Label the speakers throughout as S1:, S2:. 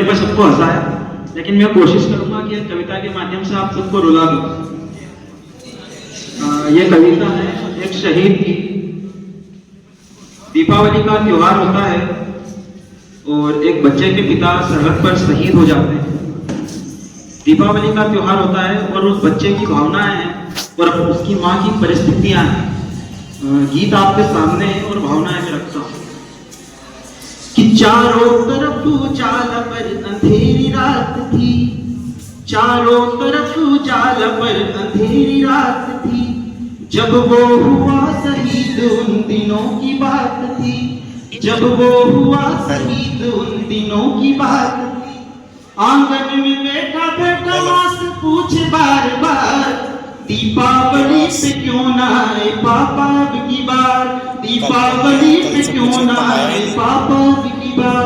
S1: पर सबको हंसाया, लेकिन मैं कोशिश करूंगा कि कविता के माध्यम से आप सबको रुला दूं। ये कविता है एक शहीद की। दीपावली का त्योहार होता है और एक बच्चे के पिता सरहद पर शहीद हो जाते हैं। दीपावली का त्योहार होता है और उस बच्चे की भावनाएं हैं और उसकी माँ की परिस्थितियां हैं। गीत आपके सामने है और भावनाएं में रखता हूँ कि चारों तरफ उजाला पर अंधेरी रात थी, चारों तरफ उजाला पर अंधेरी रात थी, जब वो हुआ शहीद उन दिनों की बात थी, जब वो हुआ शहीद उन दिनों की बात थी। आंगन में बैठा बैठा माँ से पूछे बार बार, दीपावली पे क्यों ना आए पापा अब की बार, दीपावली पे क्यों ना आए पापा अब की बार।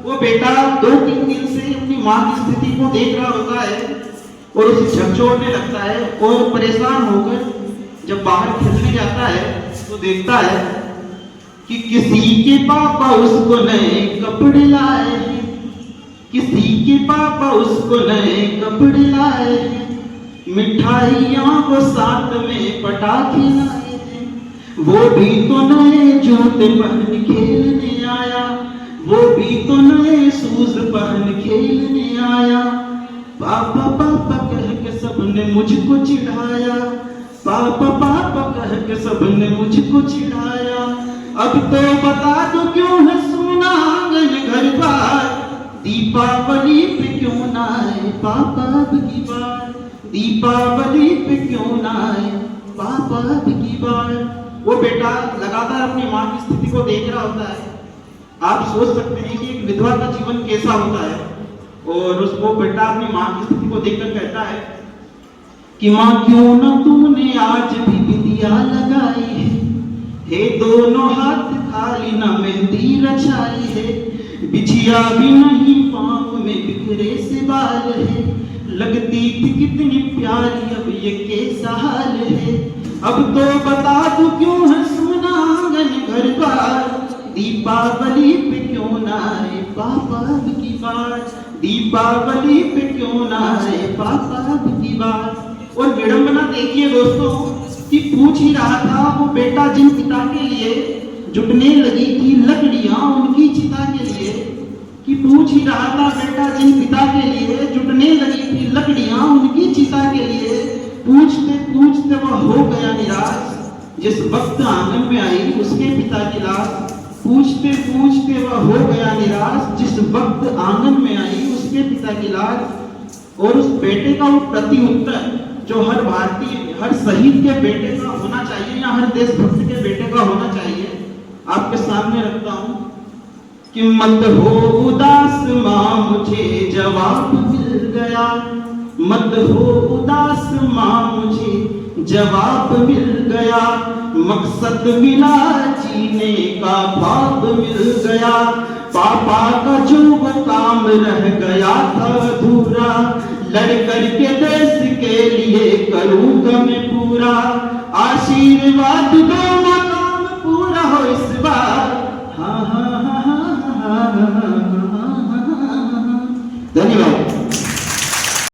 S1: वो बेटा 2-3 दिन से अपनी माँ की स्थिति को देख रहा होता है और उसे झकझोरने लगता है और परेशान होकर जब बाहर खेलने जाता है तो देखता है कि किसी के पापा उसको नए कपड़े लाए हैं, किसी के पापा उसको नए कपड़े लाए हैं, मिठाइयाँ वो साथ में पटाखे लाए हैं, वो भी तो नए जूते पहन खेलने आया, वो भी तो नए शूज पहन खेलने आया। पापा पापा कह के सबने मुझको चिढ़ाया, पापा पापा कह के सबने मुझको चिढ़ाया। अब तो बता दो क्यों है सोना आंगन घर बार, दीपावली पे क्यों ना आए पापा अब की बार, दीपावली पे क्यों ना आए पापा अब की बार। वो बेटा लगातार अपनी माँ की स्थिति को देख रहा होता है। आप सोच सकते हैं कि एक विधवा का जीवन कैसा होता है। और उसको बेटा अपनी माँ की स्थिति को देखकर कहता है कि माँ क्यों ना तूने आज भी बिंदिया लगाई है, हे दोनों हाथ खाली ना मेहंदी रचाई है, बिछिया भी नहीं पाँव में बिखरे से बाल है, लगती थी कितनी प्यारी अब ये कैसा हाल है। अब तो बता तू क्यों है सोना आंगन घर बार, दीपावली पे क्यों ना आए पापा अब की बार, दीपावली पे क्यों ना आए पापा अब की बार। और विडंबना देखिए दोस्तों कि पूछ ही रहा था वो बेटा जिन पिता के लिए जुटने लगी थी लकड़ियां उनकी चिता के लिए, कि पूछ ही रहा था बेटा जिन पिता के लिए जुटने लगी थी लकड़ियां उनकी चिता के लिए, पूछते पूछते वह हो गया निराश जिस वक्त आंगन में आई उसके पिता की लाश, पूछते पूछते वह हो गया निराश जिस वक्त आंगन में आई उसके पिता की लाश। और उस बेटे का वो प्रति उत्तर जो हर भारतीय हर शहीद के बेटे का होना चाहिए या हर देशभक्त के बेटे का होना चाहिए, आपके सामने रखता हूं कि मत हो उदास माँ मुझे जवाब मिल गया, मत हो उदास माँ मुझे जवाब मिल गया, मकसद मिला जीने का ख्वाब मिल गया, पापा का जो वो काम रह गया था अधूरा, लड़ करके देश के लिए करूंगा मैं पूरा, आशीर्वाद दो